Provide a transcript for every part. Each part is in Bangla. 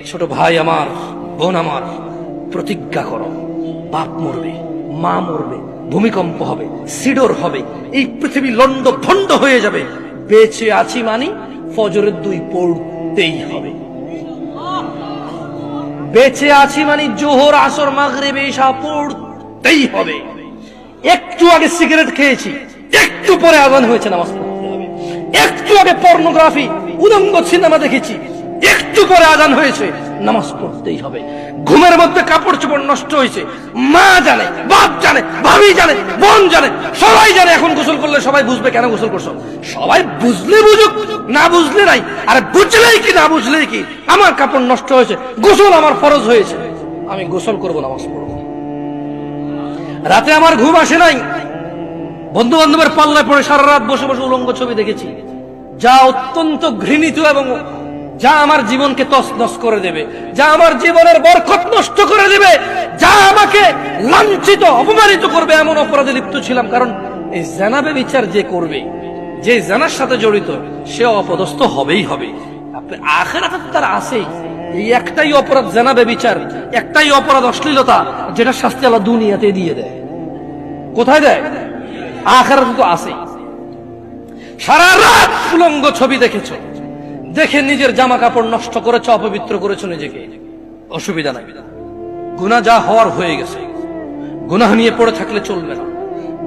ছোট ভাই আমার, বোন আমার, প্রতিজ্ঞা করো, বাপ মরবে, মা মরবে, ভূমিকম্প হবে, সিডর হবে, এই পৃথিবী লন্ড ভন্ড হয়ে যাবে, বেঁচে আছি মানি ফজরের 2 পড়তেই হবে। বেঁচে আছি মানে জোহর, আসর, মাগরিব, ইশা পড়তেই হবে। একটু আগে সিগারেট খেয়েছি, একটু পরে আযান হয়েছে, নামাজ পড়তে হবে। একটু আগে পর্নোগ্রাফি, উলঙ্গ সিনেমা দেখেছি, একটু পরে আযান হয়েছে, নামাজ পড়তেই হবে। ঘুমের মধ্যে কাপড় চোপড় নষ্ট হয়েছে, মা জানে, বাপ জানে, ভাবি জানে, বোন জানে, সবাই জানে। এখন গোসল করলে সবাই বুঝবে কেন গোসল করছো। সবাই বুঝলে বুঝুক, না বুঝলে নাই। আর বুঝলেই কি না বুঝলেই কি, আমার কাপড় নষ্ট হয়েছে, গোসল আমার ফরজ হয়েছে, আমি গোসল করবো, নামাজ পড়বো। রাতে আমার ঘুম আসে নাই, বন্ধু বান্ধবের পাল্লায় পড়ে সারা রাত বসে বসে উলঙ্গ ছবি দেখেছি, যা অত্যন্ত ঘৃণিত এবং যা আমার জীবনকে তছনছ করে দেবে, যা আমার জীবনের বরকত নষ্ট করে দেবে, যা আমাকে লাঞ্ছিত অপমানিত করবে, এমন অপরাধে লিপ্ত ছিলাম। কারণ এই জানাবে বিচার যে করবে, যে জানার সাথে জড়িত, সে অপদস্থ হবেই হবে। আখিরাতে তার আছেই এই একটাই অপরাধ, জানাবে বিচার, একটাই অপরাধ অশ্লীলতা, যেটা শাস্তি আল্লাহ দুনিয়াতে দিয়ে দেয়। কোথায় দেয়? আখিরাতে তো আছেই। সারা রাত উলঙ্গ ছবি দেখেছো, দেখে নিজের জামা কাপড় নষ্ট করেছো, অপবিত্র করেছো নিজেকে, অসুবিধা নাই। গুনাহ যা হওয়ার হয়ে গেছে, গুনাহ নিয়ে পড়ে থাকলে চলবে না।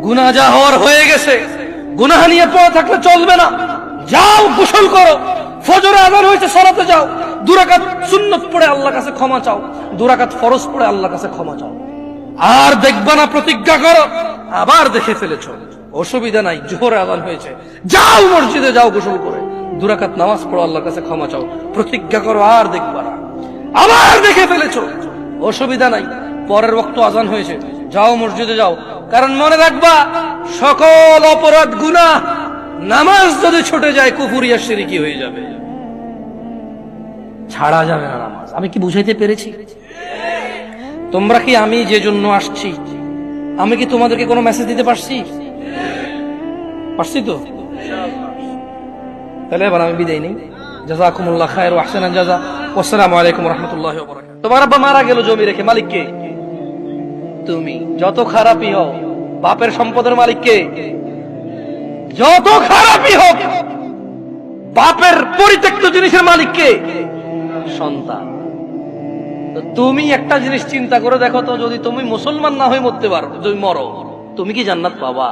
গুনাহ যা হওয়ার হয়ে গেছে, গুনাহ নিয়ে পড়ে থাকলে চলবে না। যাও গোসল করো, ফজরে আযান হয়েছে, সালাতে যাও, 2 রাকাত সুন্নাত পড়ে আল্লাহর কাছে ক্ষমা চাও, 2 রাকাত ফরজ পড়ে আল্লাহর কাছে ক্ষমা চাও। আর দেখবা না, প্রতিজ্ঞা করো। আবার দেখে ফেলেছো, অসুবিধা নাই, জোহরে আযান হয়েছে, যাও মসজিদে, যাও গোসল করে 2 রাকাত নামাজ পড়ো, আল্লাহর কাছে ক্ষমা চাও, প্রতিজ্ঞা করো, আর দেখবা না। আবার দেখে ফেলেছো, অসুবিধা নাই, পরের ওয়াক্ত আযান হয়েছে, যাও মসজিদে যাও। কারণ মনে রাখবা, সকল অপরাধ গুনাহ, নামাজ যদি ছুটে যায় কুফরিয়া শিরকি হয়ে যাবে, ছাড়া যাবে না নামাজ। আমি কি বুঝাইতে পেরেছি? তোমরা কি, আমি যে জন্য আসছি, আমি কি তোমাদেরকে কোনো মেসেজ দিতে পারছি? পারছি তো? তাহলে এবার আমি বিদায় নেই। জাযাকুমুল্লাহ খায়র ওয়া আহসানাল জাযা। আসসালামু আলাইকুম ওয়া রাহমাতুল্লাহি ওয়া বারাকাতুহু। তোমার আব্বা মারা গেল জমি রেখে, মালিক কে? তুমি। যত খারাপই হও, বাপের সম্পদের মালিক কে? যত খারাপই হোক, বাপের পরিত্যক্ত জিনিসের মালিক কে? সন্তান। তো তুমি একটা জিনিস চিন্তা করে দেখো তো, যদি তুমি মুসলমান না হয়ে মরতে পারো, যদি মরো, তুমি কি জান্নাত পাবা?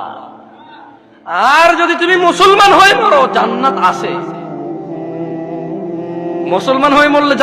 আর যদি তুমি মুসলমান হয়ে মরো, জান্নাত আছে। মুসলমান হয়ে মরলে